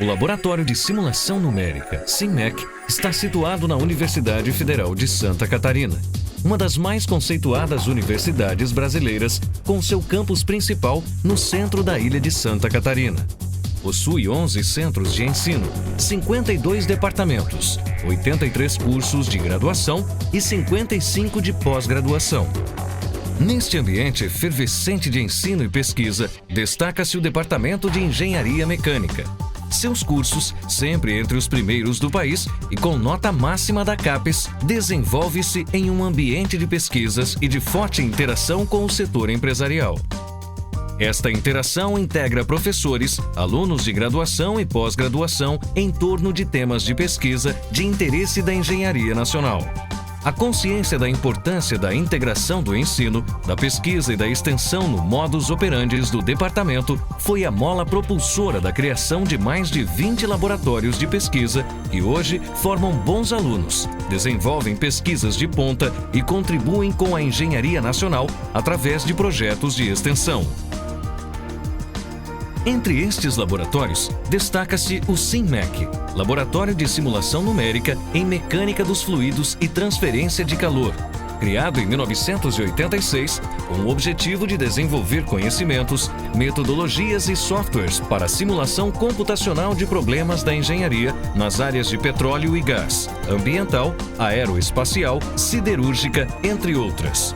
O Laboratório de Simulação Numérica, CIMEC, está situado na Universidade Federal de Santa Catarina, uma das mais conceituadas universidades brasileiras, com seu campus principal no centro da ilha de Santa Catarina. Possui 11 centros de ensino, 52 departamentos, 83 cursos de graduação e 55 de pós-graduação. Neste ambiente efervescente de ensino e pesquisa, destaca-se o Departamento de Engenharia Mecânica. Seus cursos, sempre entre os primeiros do país e com nota máxima da CAPES, desenvolve-se em um ambiente de pesquisas e de forte interação com o setor empresarial. Esta interação integra professores, alunos de graduação e pós-graduação em torno de temas de pesquisa de interesse da engenharia nacional. A consciência da importância da integração do ensino, da pesquisa e da extensão no modus operandi do departamento foi a mola propulsora da criação de mais de 20 laboratórios de pesquisa que hoje formam bons alunos, desenvolvem pesquisas de ponta e contribuem com a engenharia nacional através de projetos de extensão. Entre estes laboratórios, destaca-se o CIMEC, Laboratório de Simulação Numérica em Mecânica dos Fluidos e Transferência de Calor, criado em 1986 com o objetivo de desenvolver conhecimentos, metodologias e softwares para a simulação computacional de problemas da engenharia nas áreas de petróleo e gás, ambiental, aeroespacial, siderúrgica, entre outras.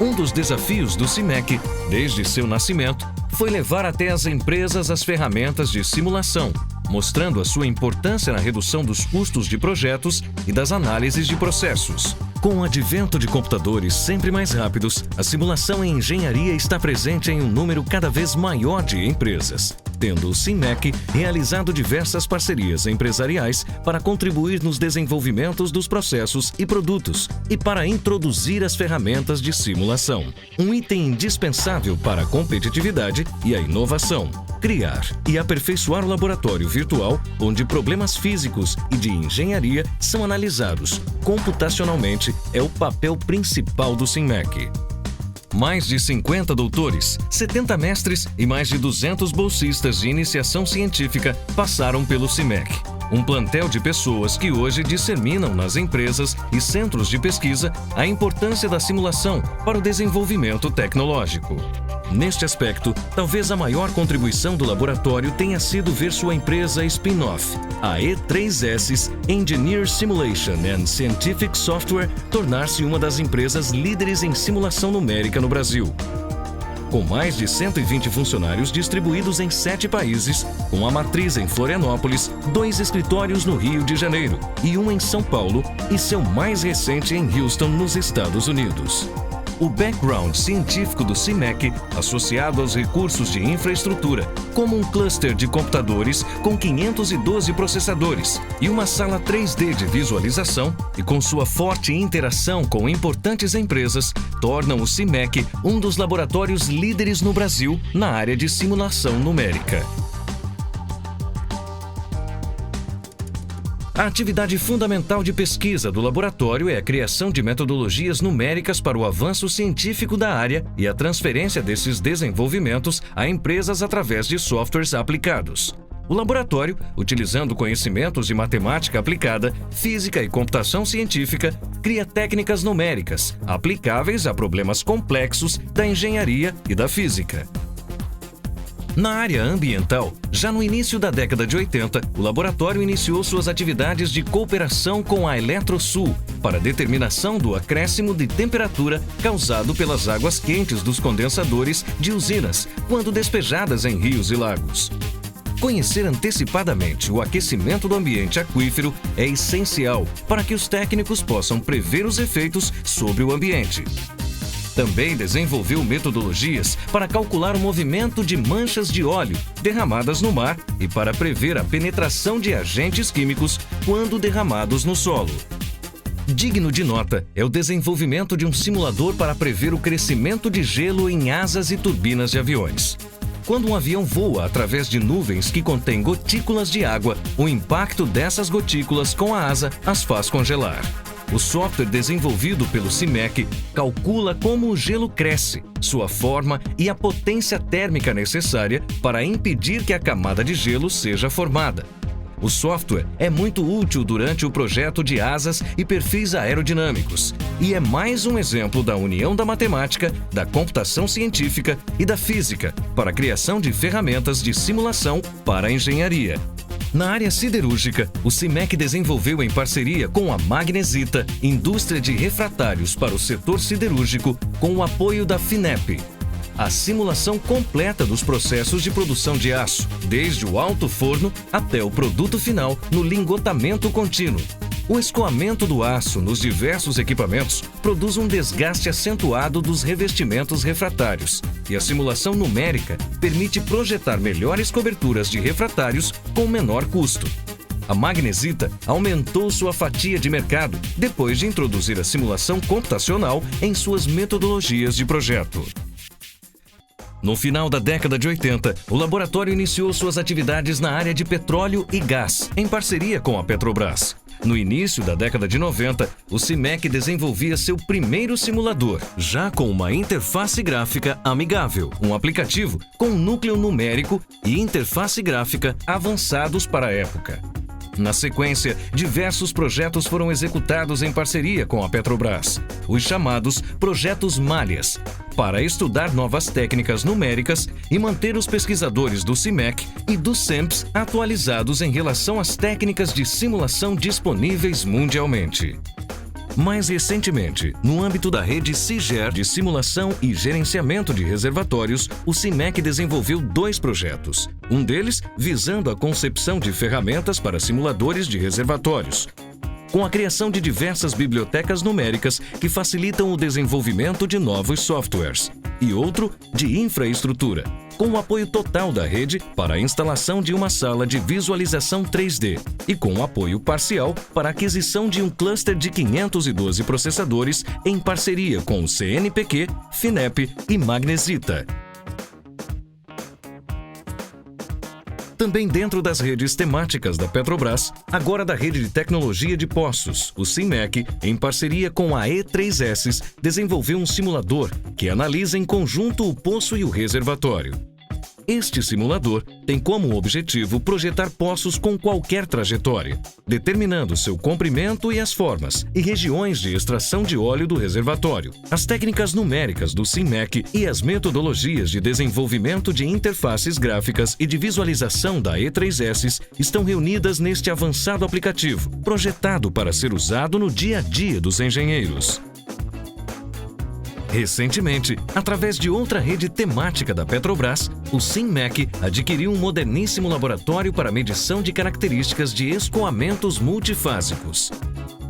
Um dos desafios do CIMEC, desde seu nascimento, foi levar até as empresas as ferramentas de simulação, mostrando a sua importância na redução dos custos de projetos e das análises de processos. Com o advento de computadores sempre mais rápidos, a simulação em engenharia está presente em um número cada vez maior de empresas, tendo o CIMEC realizado diversas parcerias empresariais para contribuir nos desenvolvimentos dos processos e produtos e para introduzir as ferramentas de simulação. Um item indispensável para a competitividade e a inovação. Criar e aperfeiçoar o laboratório virtual, onde problemas físicos e de engenharia são analisados computacionalmente, é o papel principal do CIMEC. Mais de 50 doutores, 70 mestres e mais de 200 bolsistas de iniciação científica passaram pelo CIMEC. Um plantel de pessoas que hoje disseminam nas empresas e centros de pesquisa a importância da simulação para o desenvolvimento tecnológico. Neste aspecto, talvez a maior contribuição do laboratório tenha sido ver sua empresa spin-off, a E3S Engineer Simulation and Scientific Software, tornar-se uma das empresas líderes em simulação numérica no Brasil. Com mais de 120 funcionários distribuídos em 7 países, com a matriz em Florianópolis, 2 escritórios no Rio de Janeiro e um em São Paulo e seu mais recente em Houston, nos Estados Unidos. O background científico do CIMEC, associado aos recursos de infraestrutura, como um cluster de computadores com 512 processadores e uma sala 3D de visualização, e com sua forte interação com importantes empresas, tornam o CIMEC um dos laboratórios líderes no Brasil na área de simulação numérica. A atividade fundamental de pesquisa do laboratório é a criação de metodologias numéricas para o avanço científico da área e a transferência desses desenvolvimentos a empresas através de softwares aplicados. O laboratório, utilizando conhecimentos de matemática aplicada, física e computação científica, cria técnicas numéricas aplicáveis a problemas complexos da engenharia e da física. Na área ambiental, já no início da década de 80, o laboratório iniciou suas atividades de cooperação com a Eletrosul para determinação do acréscimo de temperatura causado pelas águas quentes dos condensadores de usinas quando despejadas em rios e lagos. Conhecer antecipadamente o aquecimento do ambiente aquífero é essencial para que os técnicos possam prever os efeitos sobre o ambiente. Também desenvolveu metodologias para calcular o movimento de manchas de óleo derramadas no mar e para prever a penetração de agentes químicos quando derramados no solo. Digno de nota é o desenvolvimento de um simulador para prever o crescimento de gelo em asas e turbinas de aviões. Quando um avião voa através de nuvens que contêm gotículas de água, o impacto dessas gotículas com a asa as faz congelar. O software desenvolvido pelo CIMEC calcula como o gelo cresce, sua forma e a potência térmica necessária para impedir que a camada de gelo seja formada, O software é muito útil durante o projeto de asas e perfis aerodinâmicos e é mais um exemplo da união da matemática, da computação científica e da física para a criação de ferramentas de simulação para a engenharia. Na área siderúrgica, o CIMEC desenvolveu em parceria com a Magnesita, indústria de refratários para o setor siderúrgico, com o apoio da FINEP, a simulação completa dos processos de produção de aço, desde o alto forno até o produto final no lingotamento contínuo. O escoamento do aço nos diversos equipamentos produz um desgaste acentuado dos revestimentos refratários, e a simulação numérica permite projetar melhores coberturas de refratários com menor custo. A Magnesita aumentou sua fatia de mercado depois de introduzir a simulação computacional em suas metodologias de projeto. No final da década de 80, o laboratório iniciou suas atividades na área de petróleo e gás, em parceria com a Petrobras. No início da década de 90, o CIMEC desenvolvia seu primeiro simulador, já com uma interface gráfica amigável, um aplicativo com núcleo numérico e interface gráfica avançados para a época. Na sequência, diversos projetos foram executados em parceria com a Petrobras, os chamados Projetos Malhas, para estudar novas técnicas numéricas e manter os pesquisadores do CIMEC e do CEMPS atualizados em relação às técnicas de simulação disponíveis mundialmente. Mais recentemente, no âmbito da rede CIGER de simulação e gerenciamento de reservatórios, o CIMEC desenvolveu 2 projetos, um deles visando a concepção de ferramentas para simuladores de reservatórios, com a criação de diversas bibliotecas numéricas que facilitam o desenvolvimento de novos softwares, e outro de infraestrutura, com o apoio total da rede para a instalação de uma sala de visualização 3D e com apoio parcial para a aquisição de um cluster de 512 processadores em parceria com o CNPq, FINEP e Magnesita. Também dentro das redes temáticas da Petrobras, agora da Rede de Tecnologia de Poços, o CIMEC, em parceria com a E3S, desenvolveu um simulador que analisa em conjunto o poço e o reservatório. Este simulador tem como objetivo projetar poços com qualquer trajetória, determinando seu comprimento e as formas e regiões de extração de óleo do reservatório. As técnicas numéricas do CIMEC e as metodologias de desenvolvimento de interfaces gráficas e de visualização da E3S estão reunidas neste avançado aplicativo, projetado para ser usado no dia a dia dos engenheiros. Recentemente, através de outra rede temática da Petrobras, o CIMEC adquiriu um moderníssimo laboratório para medição de características de escoamentos multifásicos.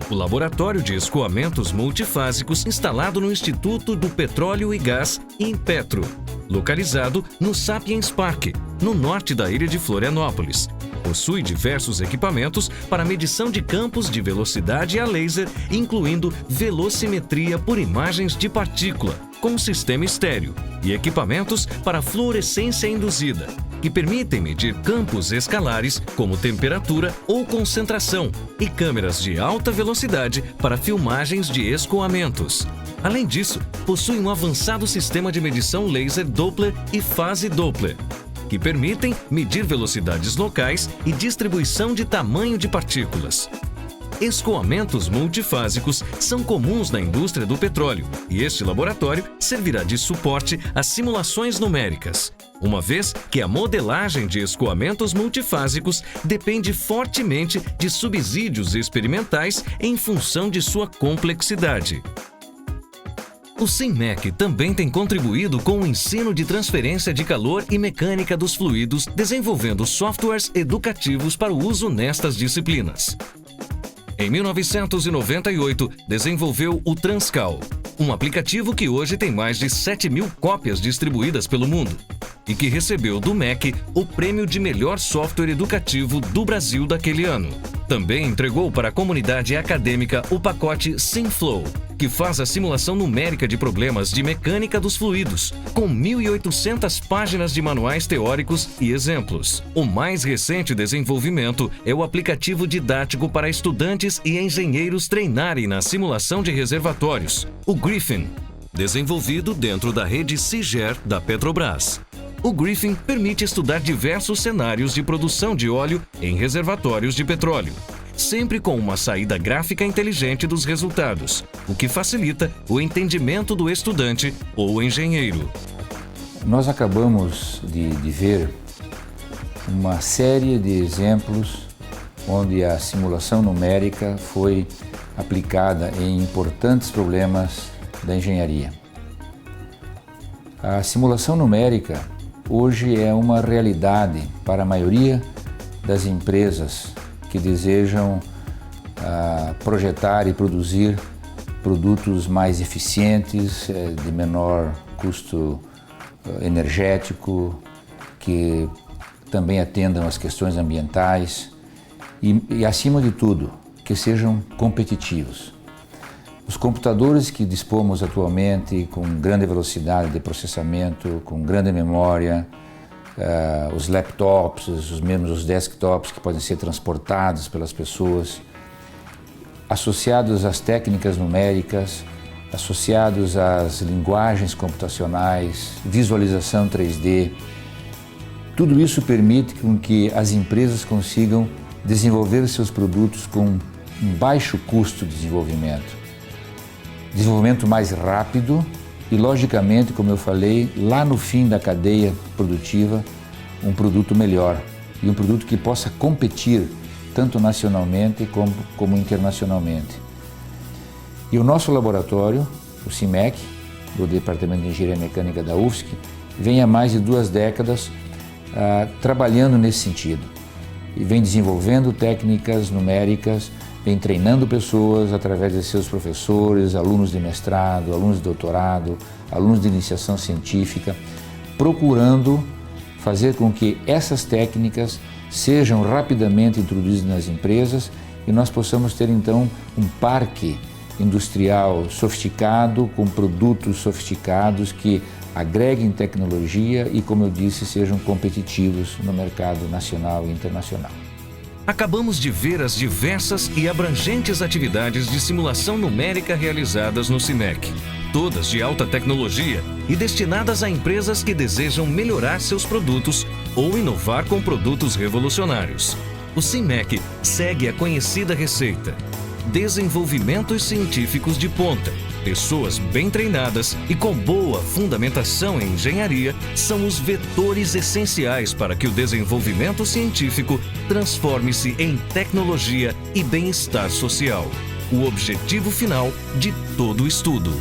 O Laboratório de Escoamentos Multifásicos, instalado no Instituto do Petróleo e Gás, Inpetro, localizado no Sapiens Park, no norte da ilha de Florianópolis. Possui diversos equipamentos para medição de campos de velocidade a laser, incluindo velocimetria por imagens de partícula, com sistema estéreo, e equipamentos para fluorescência induzida, que permitem medir campos escalares como temperatura ou concentração, e câmeras de alta velocidade para filmagens de escoamentos. Além disso, possui um avançado sistema de medição laser Doppler e fase Doppler, que permitem medir velocidades locais e distribuição de tamanho de partículas. Escoamentos multifásicos são comuns na indústria do petróleo e este laboratório servirá de suporte às simulações numéricas, uma vez que a modelagem de escoamentos multifásicos depende fortemente de subsídios experimentais em função de sua complexidade. O CIMEC também tem contribuído com o ensino de transferência de calor e mecânica dos fluidos, desenvolvendo softwares educativos para o uso nestas disciplinas. Em 1998, desenvolveu o Transcal, um aplicativo que hoje tem mais de 7.000 cópias distribuídas pelo mundo e que recebeu do MEC o prêmio de melhor software educativo do Brasil daquele ano. Também entregou para a comunidade acadêmica o pacote SimFlow, que faz a simulação numérica de problemas de mecânica dos fluidos, com 1.800 páginas de manuais teóricos e exemplos. O mais recente desenvolvimento é o aplicativo didático para estudantes e engenheiros treinarem na simulação de reservatórios, o Griffin, desenvolvido dentro da rede CIGER da Petrobras. O Griffin permite estudar diversos cenários de produção de óleo em reservatórios de petróleo, sempre com uma saída gráfica inteligente dos resultados, o que facilita o entendimento do estudante ou engenheiro. Nós acabamos de ver uma série de exemplos onde a simulação numérica foi aplicada em importantes problemas da engenharia. A simulação numérica hoje é uma realidade para a maioria das empresas que desejam projetar e produzir produtos mais eficientes, de menor custo energético, que também atendam às questões ambientais e, acima de tudo, que sejam competitivos. Os computadores que dispomos atualmente com grande velocidade de processamento, com grande memória, os laptops, os desktops que podem ser transportados pelas pessoas, associados às técnicas numéricas, associados às linguagens computacionais, visualização 3D, tudo isso permite com que as empresas consigam desenvolver seus produtos com um baixo custo de desenvolvimento mais rápido e, logicamente, como eu falei, lá no fim da cadeia produtiva, um produto melhor e um produto que possa competir tanto nacionalmente como internacionalmente. E o nosso laboratório, o CIMEC, do Departamento de Engenharia Mecânica da UFSC, vem há mais de 2 décadas trabalhando nesse sentido e vem desenvolvendo técnicas numéricas, vem treinando pessoas através de seus professores, alunos de mestrado, alunos de doutorado, alunos de iniciação científica, procurando fazer com que essas técnicas sejam rapidamente introduzidas nas empresas e nós possamos ter então um parque industrial sofisticado, com produtos sofisticados que agreguem tecnologia e, como eu disse, sejam competitivos no mercado nacional e internacional. Acabamos de ver as diversas e abrangentes atividades de simulação numérica realizadas no CIMEC, todas de alta tecnologia e destinadas a empresas que desejam melhorar seus produtos ou inovar com produtos revolucionários. O CIMEC segue a conhecida receita: desenvolvimentos científicos de ponta. Pessoas bem treinadas e com boa fundamentação em engenharia são os vetores essenciais para que o desenvolvimento científico transforme-se em tecnologia e bem-estar social, o objetivo final de todo o estudo.